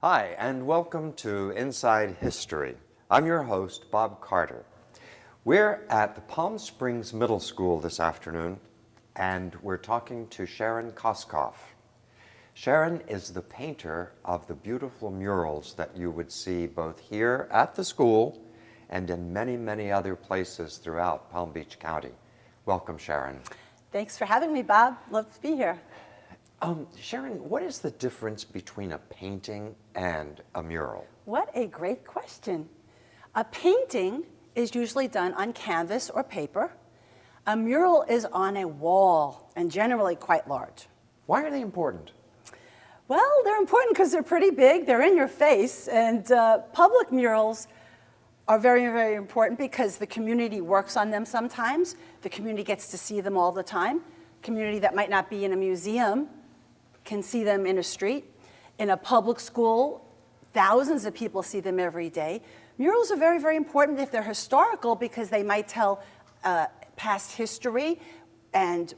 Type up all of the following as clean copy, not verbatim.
Hi, and welcome to Inside History. I'm your host, Bob Carter. We're at the Palm Springs Middle School this afternoon, and we're talking to Sharon Koskoff. Sharon is the painter of the beautiful murals that you would see both here at the school and in many, many other places throughout Palm Beach County. Welcome, Sharon. Thanks for having me, Bob. Love to be here. Sharon, what is the difference between a painting and a mural? What a great question. A painting is usually done on canvas or paper. A mural is on a wall and generally quite large. Why are they important? Well, they're important because they're pretty big, they're in your face, and public murals are very, very important because the community works on them sometimes. The community gets to see them all the time. Community that might not be in a museum can see them in a street. In a public school, thousands of people see them every day. Murals are very, very important if they're historical because they might tell past history and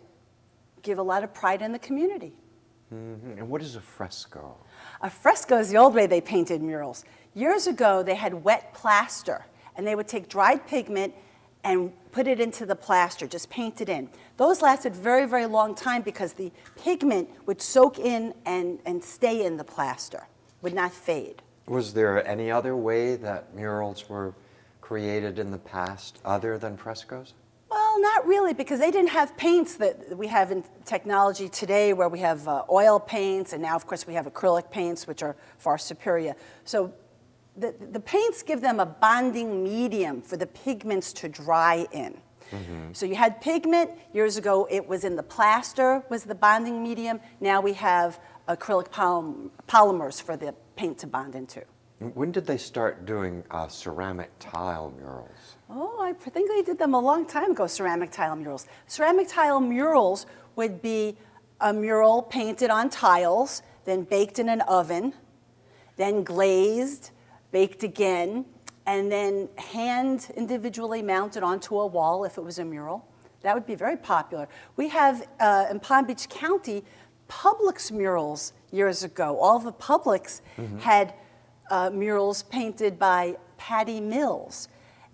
give a lot of pride in the community. Mm-hmm. And what is a fresco? A fresco is the old way they painted murals. Years ago, they had wet plaster, and they would take dried pigment and put it into the plaster, just paint it in. Those lasted very, very long time because the pigment would soak in and stay in the plaster, would not fade. Was there any other way that murals were created in the past other than frescoes? Well, not really, because they didn't have paints that we have in technology today where we have oil paints, and now, of course, we have acrylic paints, which are far superior. So the paints give them a bonding medium for the pigments to dry in. Mm-hmm. So you had pigment. Years ago, it was in the plaster, was the bonding medium. Now we have acrylic polymers for the paint to bond into. When did they start doing ceramic tile murals? Oh, I think they did them a long time ago, ceramic tile murals. Ceramic tile murals would be a mural painted on tiles, then baked in an oven, then glazed, baked again, and then hand individually mounted onto a wall if it was a mural. That would be very popular. We have, in Palm Beach County, Publix murals years ago. All the Publix had murals painted by Patty Mills.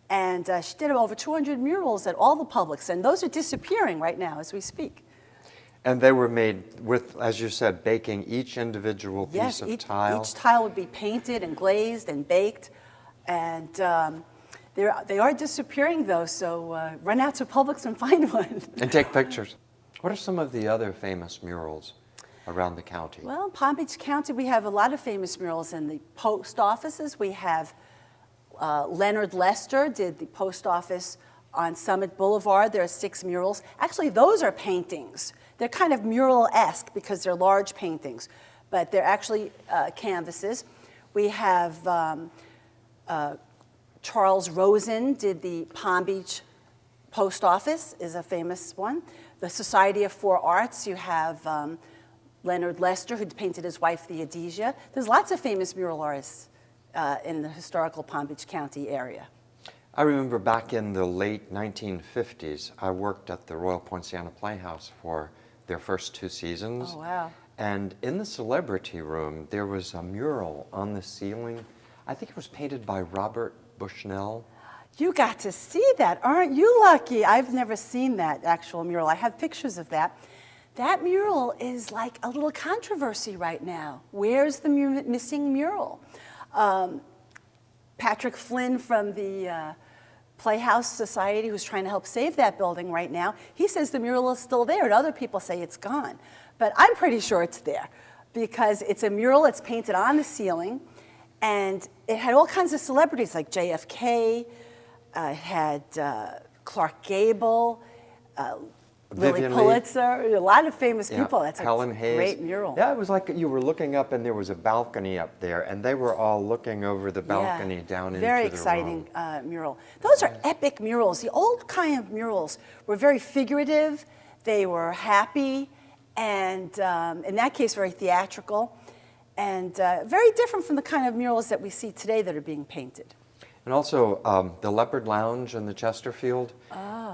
And she did over 200 murals at all the Publix, and those are disappearing right now as we speak. And they were made with, as you said, baking each individual piece of tile? Each tile would be painted and glazed and baked. And they are disappearing, though, so run out to Publix and find one. And take pictures. What are some of the other famous murals around the county? Well, in Palm Beach County, we have a lot of famous murals in the post offices. We have Leonard Lester did the post office on Summit Boulevard. There are 6 murals. Actually, those are paintings. They're kind of mural-esque because they're large paintings, but they're actually canvases. We have Charles Rosen did the Palm Beach post office, is a famous one. The Society of Four Arts, you have Leonard Lester, who painted his wife, Theodosia. There's lots of famous mural artists in the historical Palm Beach County area. I remember back in the late 1950s, I worked at the Royal Poinciana Playhouse for their first 2 seasons. Oh, wow. And in the celebrity room, there was a mural on the ceiling. I think it was painted by Robert Bushnell. You got to see that. Aren't you lucky? I've never seen that actual mural. I have pictures of that. That mural is like a little controversy right now. Where's the missing mural? Patrick Flynn from the Playhouse Society, who's trying to help save that building right now, he says the mural is still there, and other people say it's gone. But I'm pretty sure it's there because it's a mural, it's painted on the ceiling, and it had all kinds of celebrities like JFK, it had Clark Gable, Lily Pulitzer, a lot of famous people. That's Helen a Hayes. Great mural. Yeah, it was like you were looking up and there was a balcony up there, and they were all looking over the balcony down into the room. Very exciting mural. Those are epic murals. The old kind of murals were very figurative. They were happy, and in that case, very theatrical, and very different from the kind of murals that we see today that are being painted. And also the Leopard Lounge in the Chesterfield.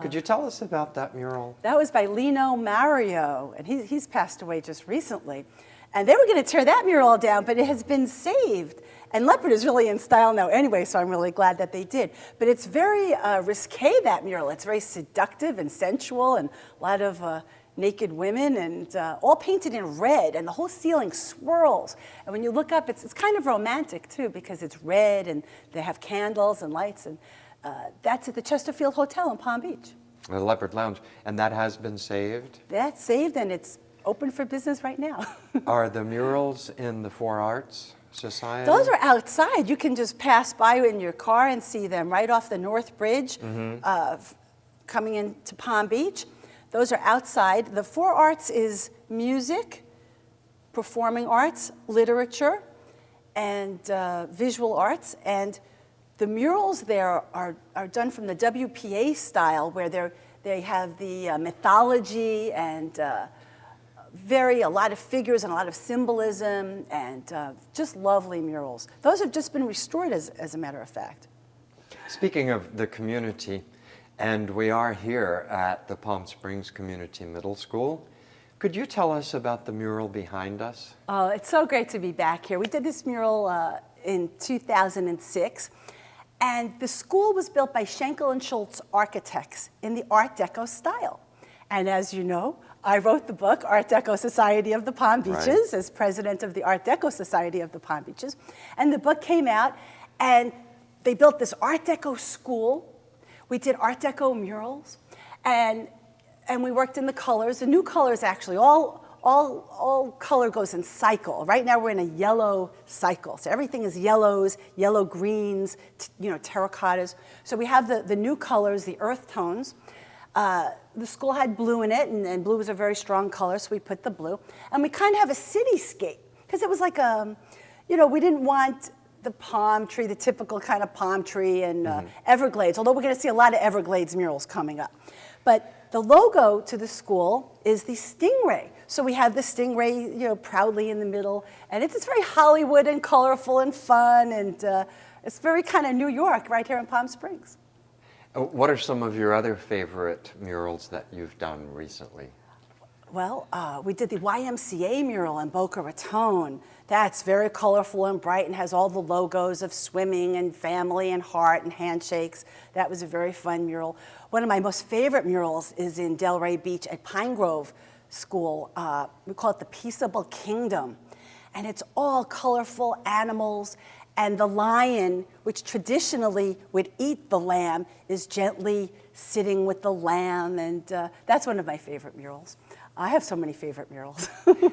Could you tell us about that mural? That was by Lino Mario, and he's passed away just recently. And they were going to tear that mural down, but it has been saved. And leopard is really in style now anyway, so I'm really glad that they did. But it's very risque, that mural. It's very seductive and sensual, and a lot of naked women, and all painted in red, and the whole ceiling swirls. And when you look up, it's kind of romantic, too, because it's red, and they have candles and lights. And that's at the Chesterfield Hotel in Palm Beach. The Leopard Lounge. And that has been saved? That's saved, and it's open for business right now. Are the murals in the Four Arts Society? Those are outside. You can just pass by in your car and see them right off the North Bridge coming into Palm Beach. Those are outside. The Four Arts is music, performing arts, literature, and visual arts. And the murals there are done from the WPA style, where they have the mythology and a lot of figures and a lot of symbolism, and just lovely murals. Those have just been restored, as a matter of fact. Speaking of the community, and we are here at the Palm Springs Community Middle School, could you tell us about the mural behind us? Oh, it's so great to be back here. We did this mural in 2006, and the school was built by Schenkel and Schultz architects in the Art Deco style. And as you know, I wrote the book, Art Deco Society of the Palm Beaches, as president of the Art Deco Society of the Palm Beaches. And the book came out, and they built this Art Deco school. We did Art Deco murals, and we worked in the colors. The new colors, actually, all color goes in cycle. Right now, we're in a yellow cycle. So everything is yellows, yellow greens, terracottas. So we have the new colors, the earth tones. The school had blue in it, and blue was a very strong color, so we put the blue. And we kind of have a cityscape, because it was like we didn't want the palm tree, the typical kind of palm tree and Everglades, although we're going to see a lot of Everglades murals coming up. But the logo to the school is the stingray. So we have the stingray, proudly in the middle, and it's very Hollywood and colorful and fun, and it's very kind of New York right here in Palm Springs. What are some of your other favorite murals that you've done recently? Well, we did the YMCA mural in Boca Raton. That's very colorful and bright and has all the logos of swimming and family and heart and handshakes. That was a very fun mural. One of my most favorite murals is in Delray Beach at Pine Grove School. We call it the Peaceable Kingdom. And it's all colorful animals. And the lion, which traditionally would eat the lamb, is gently sitting with the lamb. And that's one of my favorite murals. I have so many favorite murals.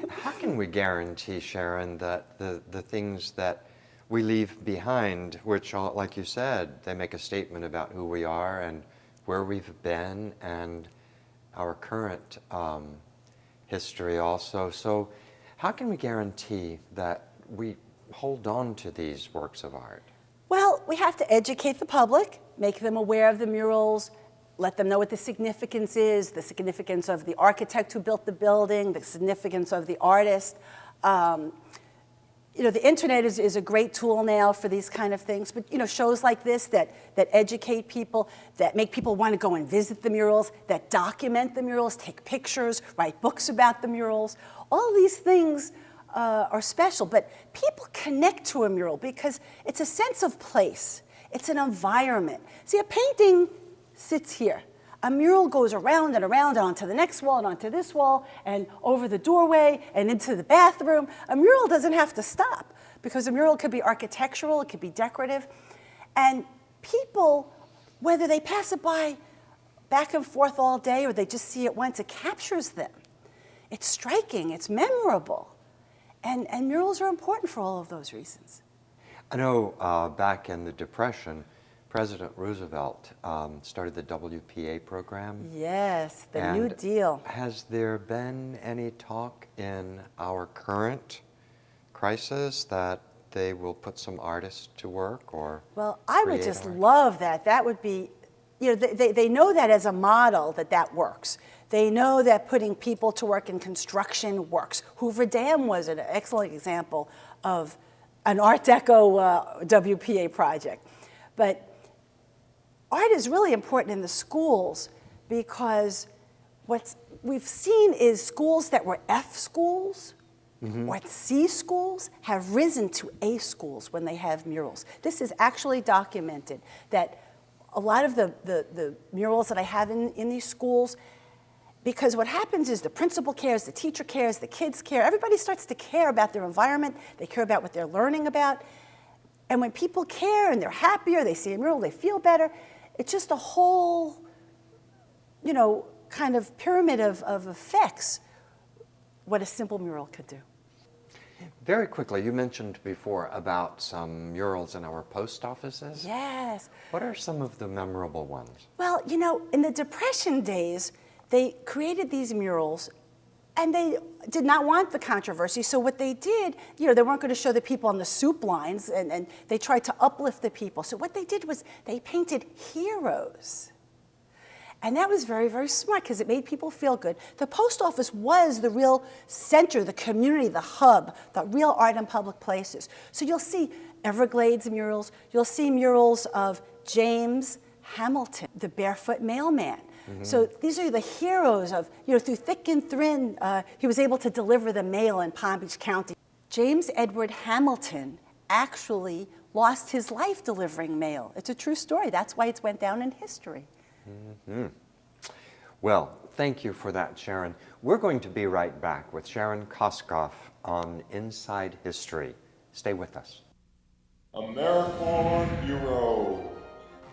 How can we guarantee, Sharon, that the things that we leave behind, which, like you said, they make a statement about who we are and where we've been and our current history also. So how can we guarantee that we hold on to these works of art? Well, we have to educate the public, make them aware of the murals, let them know what the significance is, the significance of the architect who built the building, the significance of the artist. The internet is a great tool now for these kind of things, but shows like this that educate people, that make people want to go and visit the murals, that document the murals, take pictures, write books about the murals. All these things are special, but people connect to a mural because it's a sense of place. It's an environment. See, a painting sits here. A mural goes around and around and onto the next wall and onto this wall and over the doorway and into the bathroom. A mural doesn't have to stop because a mural could be architectural, it could be decorative. And people, whether they pass it by back and forth all day or they just see it once, it captures them. It's striking, it's memorable. And murals are important for all of those reasons. I know back in the Depression, President Roosevelt started the WPA program. Yes, the New Deal. Has there been any talk in our current crisis that they will put some artists to work or Well, I would just love that. That would be, they know that as a model that works. They know that putting people to work in construction works. Hoover Dam was an excellent example of an Art Deco WPA project. But art is really important in the schools because what we've seen is schools that were F schools What C schools have risen to A schools when they have murals. This is actually documented that a lot of the murals that I have in these schools, because what happens is the principal cares, the teacher cares, the kids care, everybody starts to care about their environment, they care about what they're learning about. And when people care and they're happier, they see a mural, they feel better, it's just a whole, you know, kind of pyramid of effects, what a simple mural could do. Very quickly, you mentioned before about some murals in our post offices. Yes. What are some of the memorable ones? Well, you know, in the Depression days, they created these murals and they did not want the controversy. So what they did, you know, they weren't going to show the people on the soup lines and they tried to uplift the people. So what they did was they painted heroes. And that was very, very smart because it made people feel good. The post office was the real center, the community, the hub, the real art in public places. So you'll see Everglades murals. You'll see murals of James Hamilton, the barefoot mailman. So these are the heroes of, you know, through thick and thin, he was able to deliver the mail in Palm Beach County. James Edward Hamilton actually lost his life delivering mail. It's a true story. That's why it went down in history. Well, thank you for that, Sharon. We're going to be right back with Sharon Koskoff on Inside History. Stay with us. American hero.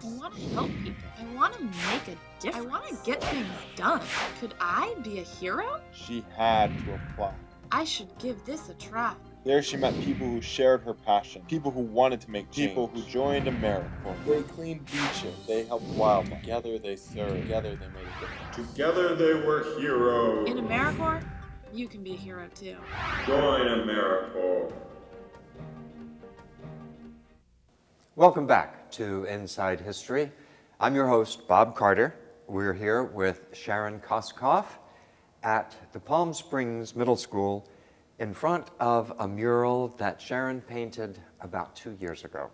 I want to help people. I want to make a difference. I want to get things done. Could I be a hero? She had to apply. I should give this a try. There she met people who shared her passion, people who wanted to make change, people who joined AmeriCorps. They cleaned beaches, they helped wildlife. Together they served, together they made a difference. Together they were heroes. In AmeriCorps, you can be a hero too. Join AmeriCorps. Welcome back to Inside History. I'm your host, Bob Carter. We're here with Sharon Koskoff at the Palm Springs Middle School in front of a mural that Sharon painted about 2 years ago.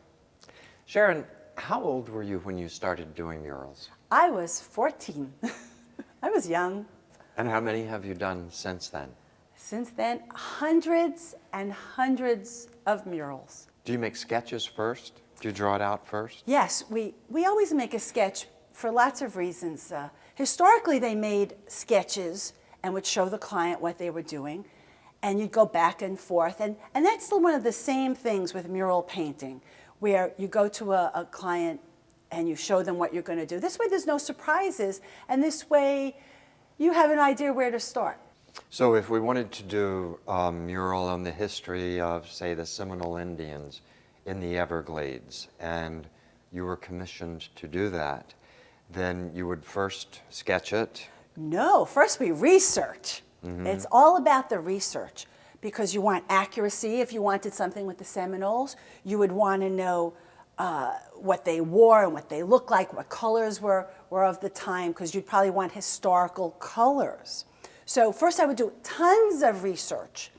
Sharon, how old were you when you started doing murals? I was 14. I was young. And how many have you done since then? Since then, hundreds and hundreds of murals. Do you make sketches first? Do you draw it out first? Yes, we always make a sketch for lots of reasons. Historically, they made sketches and would show the client what they were doing, and you'd go back and forth. And that's still one of the same things with mural painting, where you go to a client and you show them what you're going to do. This way, there's no surprises, and this way, you have an idea where to start. So if we wanted to do a mural on the history of, say, the Seminole Indians in the Everglades, and you were commissioned to do that, then you would first sketch it? No, first we research. It's all about the research because you want accuracy. If you wanted something with the Seminoles, you would want to know what they wore and what they looked like, what colors were of the time, because you'd probably want historical colors. So first I would do tons of research,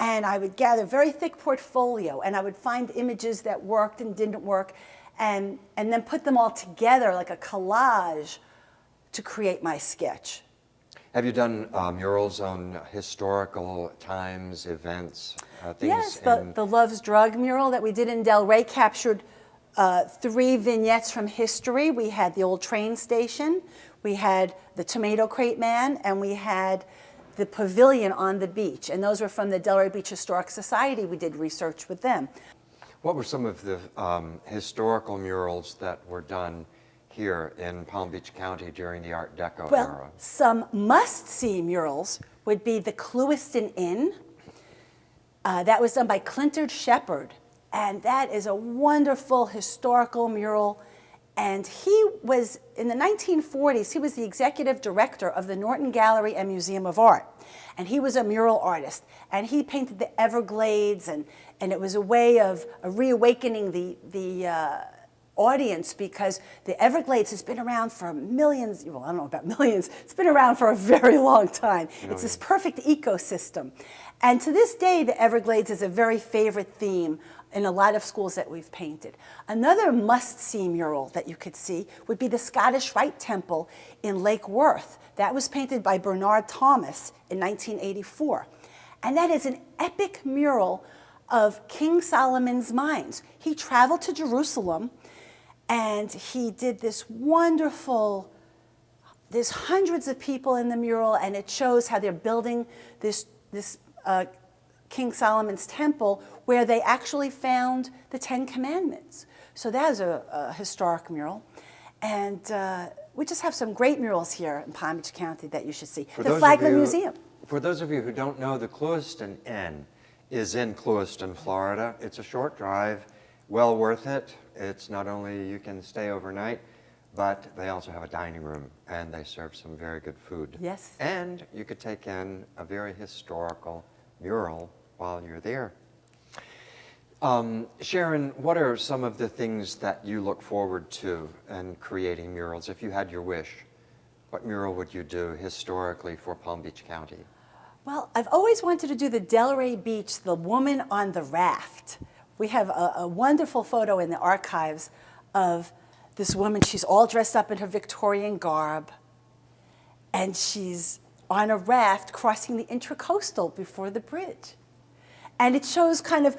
and I would gather a very thick portfolio, and I would find images that worked and didn't work, and then put them all together like a collage to create my sketch. Have you done murals on historical times, events, things? Yes, the Love's Drug mural that we did in Delray captured 3 vignettes from history. We had the old train station, we had the tomato crate man, and we had the pavilion on the beach. And those were from the Delray Beach Historic Society. We did research with them. What were some of the historical murals that were done here in Palm Beach County during the Art Deco era? Well, some must-see murals would be the Clewiston Inn. That was done by Clinton Shepard, and that is a wonderful historical mural. And he was, in the 1940s, he was the executive director of the Norton Gallery and Museum of Art. And he was a mural artist. And he painted the Everglades, and it was a way of reawakening the audience, because the Everglades has been around for millions, well, I don't know about millions, it's been around for a very long time. It's this perfect ecosystem. And to this day, the Everglades is a very favorite theme in a lot of schools that we've painted. Another must-see mural that you could see would be the Scottish Rite Temple in Lake Worth. That was painted by Bernard Thomas in 1984. And that is an epic mural of King Solomon's mines. He traveled to Jerusalem and he did this wonderful, there's hundreds of people in the mural, and it shows how they're building this King Solomon's temple where they actually found the Ten Commandments. So that is a historic mural. And we just have some great murals here in Palm Beach County that you should see. The Flagler Museum. For those of you who don't know, the Clewiston Inn is in Clewiston, Florida. It's a short drive, well worth it. It's not only you can stay overnight, but they also have a dining room, and they serve some very good food. Yes. And you could take in a very historical mural while you're there. Sharon, what are some of the things that you look forward to in creating murals? If you had your wish, what mural would you do historically for Palm Beach County? Well, I've always wanted to do the Delray Beach, the woman on the raft. We have a wonderful photo in the archives of this woman. She's all dressed up in her Victorian garb, and she's on a raft crossing the Intracoastal before the bridge. And it shows kind of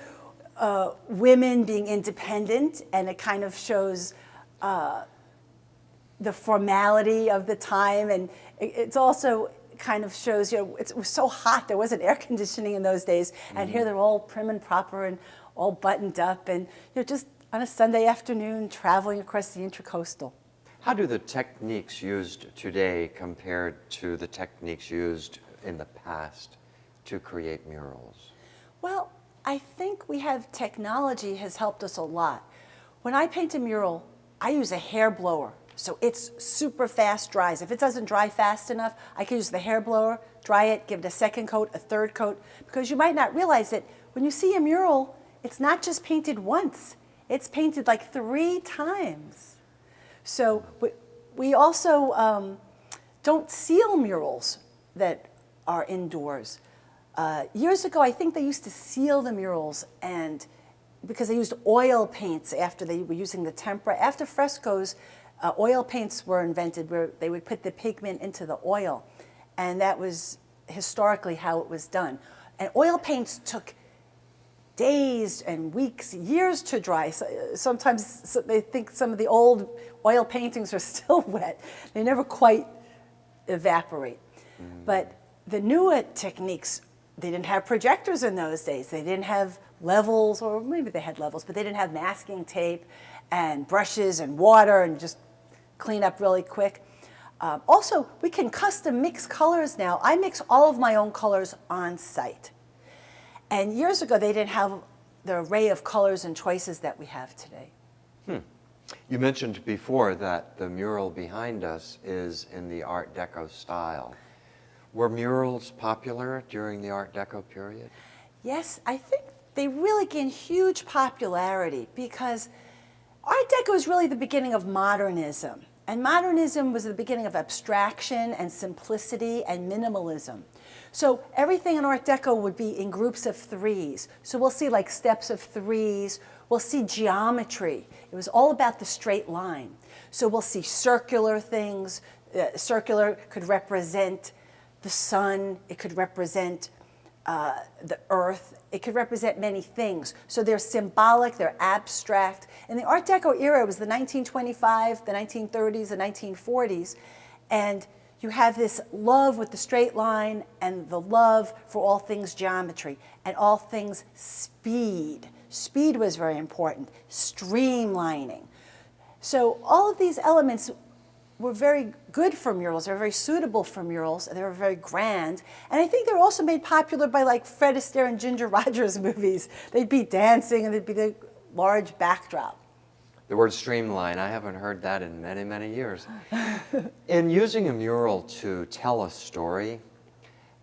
women being independent, and it kind of shows the formality of the time, and it's also kind of shows, you know, it was so hot, there wasn't air conditioning in those days, and here they're all prim and proper and all buttoned up, and you're just on a Sunday afternoon traveling across the Intracoastal. How do the techniques used today compare to the techniques used in the past to create murals? Well, I think technology has helped us a lot. When I paint a mural, I use a hair blower. So it's super fast dries. If it doesn't dry fast enough, I can use the hair blower, dry it, give it a second coat, a third coat, because you might not realize that when you see a mural, it's not just painted once, it's painted like 3 times. So we also don't seal murals that are indoors. Years ago, I think they used to seal the murals, and because they used oil paints after they were using the tempera. After frescoes, oil paints were invented where they would put the pigment into the oil, and that was historically how it was done. And oil paints took days and weeks, years to dry. Sometimes they think some of the old oil paintings are still wet. They never quite evaporate. But the newer techniques, they didn't have projectors in those days. They didn't have levels, or maybe they had levels, but they didn't have masking tape and brushes and water and just clean up really quick. Also, we can custom mix colors now. I mix all of my own colors on site. And years ago, they didn't have the array of colors and choices that we have today. You mentioned before that the mural behind us is in the Art Deco style. Were murals popular during the Art Deco period? Yes, I think they really gained huge popularity because Art Deco is really the beginning of modernism. And modernism was the beginning of abstraction and simplicity and minimalism. So everything in Art Deco would be in groups of 3s. So we'll see like steps of 3s. We'll see geometry. It was all about the straight line. So we'll see circular things. Circular could represent the sun. It could represent the earth. It could represent many things. So they're symbolic, they're abstract. In the Art Deco era, it was the 1925, the 1930s, the 1940s. And you have this love with the straight line and the love for all things geometry and all things speed. Speed was very important, streamlining. So all of these elements were very good for murals. They were very suitable for murals. They were very grand. And I think they were also made popular by like Fred Astaire and Ginger Rogers movies. They'd be dancing and there'd be the large backdrop. The word streamline, I haven't heard that in many, many years. In using a mural to tell a story,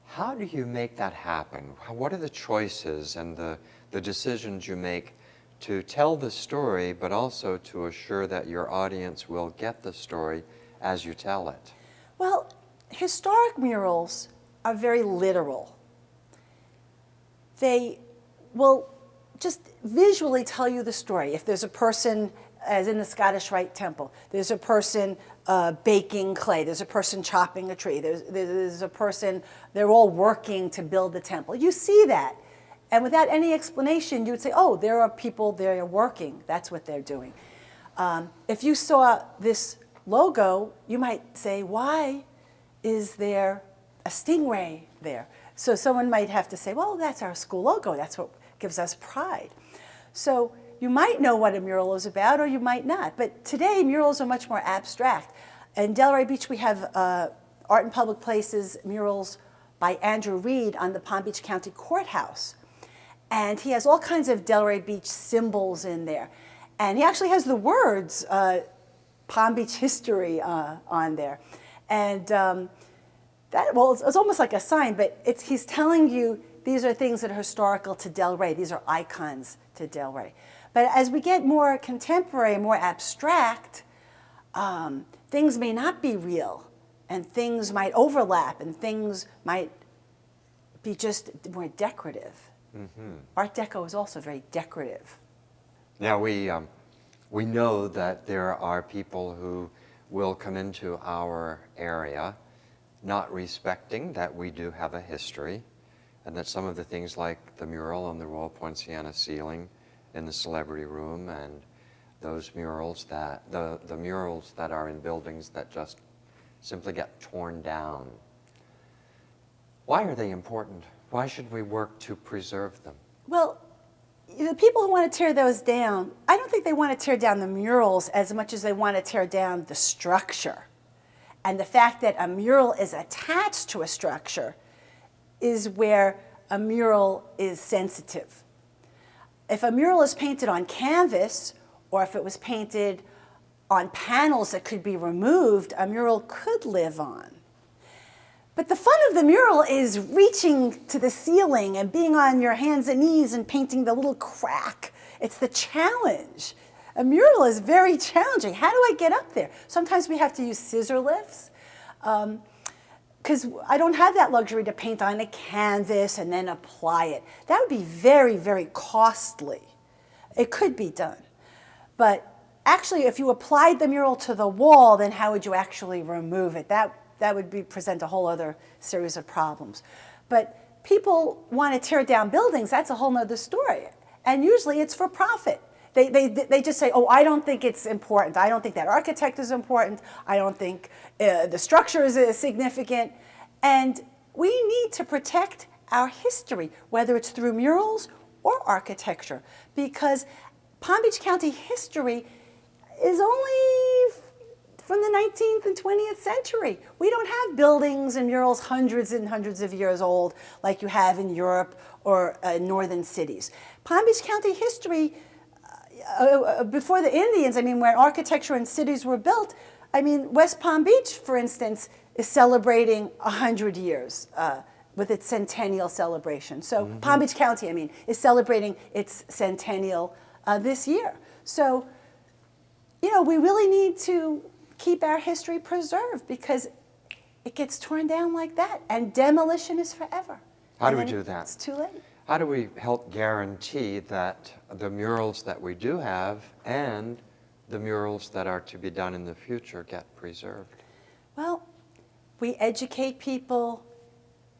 how do you make that happen? What are the choices and the decisions you make to tell the story, but also to assure that your audience will get the story as you tell it? Well, historic murals are very literal. They will just visually tell you the story. If there's a person as in the Scottish Rite Temple. There's a person baking clay. There's a person chopping a tree. There's a person, they're all working to build the temple. You see that. And without any explanation, you would say, oh, there are people there working. That's what they're doing. If you saw this logo, you might say, why is there a stingray there? So someone might have to say, well, that's our school logo. That's what gives us pride. So you might know what a mural is about, or you might not. But today, murals are much more abstract. In Delray Beach, we have Art in Public Places murals by Andrew Reed on the Palm Beach County Courthouse. And he has all kinds of Delray Beach symbols in there. And he actually has the words Palm Beach history on there. And it's almost like a sign, but he's telling you these are things that are historical to Delray. These are icons to Delray. But as we get more contemporary, more abstract, things may not be real, and things might overlap, and things might be just more decorative. Mm-hmm. Art Deco is also very decorative. Now we know that there are people who will come into our area not respecting that we do have a history, and that some of the things like the mural on the Royal Poinciana ceiling in the celebrity room, and those murals that the murals that are in buildings that just simply get torn down. Why are they important? Why should we work to preserve them? Well, the people who want to tear those down, I don't think they want to tear down the murals as much as they want to tear down the structure. And the fact that a mural is attached to a structure is where a mural is sensitive. If a mural is painted on canvas, or if it was painted on panels that could be removed, a mural could live on. But the fun of the mural is reaching to the ceiling and being on your hands and knees and painting the little crack. It's the challenge. A mural is very challenging. How do I get up there? Sometimes we have to use scissor lifts, because I don't have that luxury to paint on a canvas and then apply it. That would be very, very costly. It could be done. But actually, if you applied the mural to the wall, then how would you actually remove it? That would present a whole other series of problems. But people want to tear down buildings. That's a whole other story. And usually it's for profit. They just say, oh, I don't think it's important. I don't think that architect is important. I don't think the structure is significant. And we need to protect our history, whether it's through murals or architecture, because Palm Beach County history is only from the 19th and 20th century. We don't have buildings and murals hundreds and hundreds of years old like you have in Europe or northern cities. Palm Beach County history, before the Indians, when architecture and cities were built, West Palm Beach, for instance, is celebrating 100 years with its centennial celebration. So Palm Beach County, is celebrating its centennial this year. So, we really need to keep our history preserved, because it gets torn down like that, and demolition is forever. How do we do that? It's too late. How do we help guarantee that the murals that we do have and the murals that are to be done in the future get preserved? Well, we educate people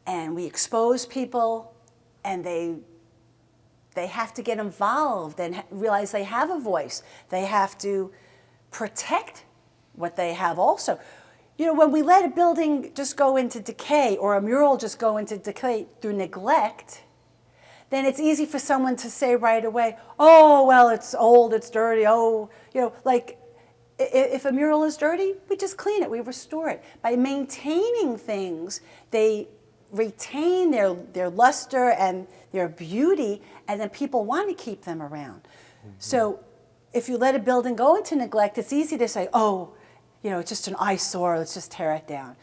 and we expose people, and they have to get involved and realize they have a voice. They have to protect what they have also. When we let a building just go into decay, or a mural just go into decay through neglect, then it's easy for someone to say right away, oh, well, it's old, it's dirty, if a mural is dirty, we just clean it, we restore it. By maintaining things, they retain their luster and their beauty, and then people want to keep them around. Mm-hmm. So if you let a building go into neglect, it's easy to say, oh, it's just an eyesore, let's just tear it down.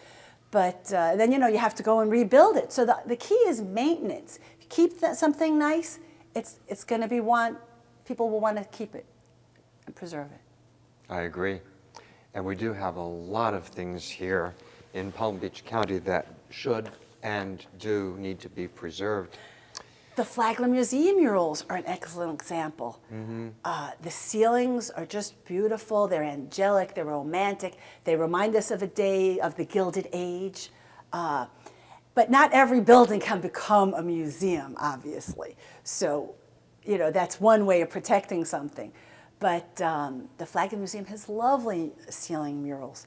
But then, you have to go and rebuild it. So the key is maintenance. If you keep something nice, it's going to be people will want to keep it and preserve it. I agree. And we do have a lot of things here in Palm Beach County that should and do need to be preserved. The Flagler Museum murals are an excellent example. The ceilings are just beautiful. They're angelic. They're romantic. They remind us of a day of the Gilded Age. But not every building can become a museum, obviously. So, you know, that's one way of protecting something. But the Flagler Museum has lovely ceiling murals.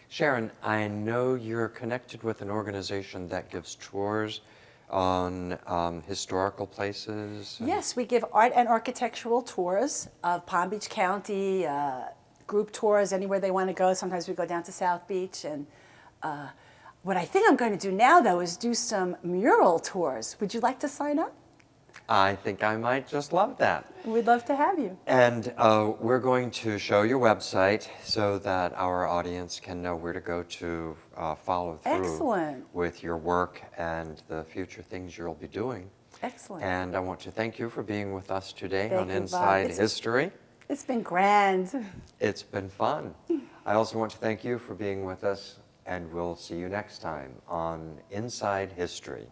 Sharon, I know you're connected with an organization that gives tours on historical places. Yes, we give art and architectural tours of Palm Beach County, group tours anywhere they want to go. Sometimes we go down to South Beach. And what I think I'm going to do now, though, is do some mural tours. Would you like to sign up? I think I might just love that. We'd love to have you. And we're going to show your website so that our audience can know where to go to follow through Excellent. with your work and the future things you'll be doing. Excellent. And I want to thank you for being with us today Thank on you, Bob. Inside History. It's been grand. It's been fun. I also want to thank you for being with us, and we'll see you next time on Inside History.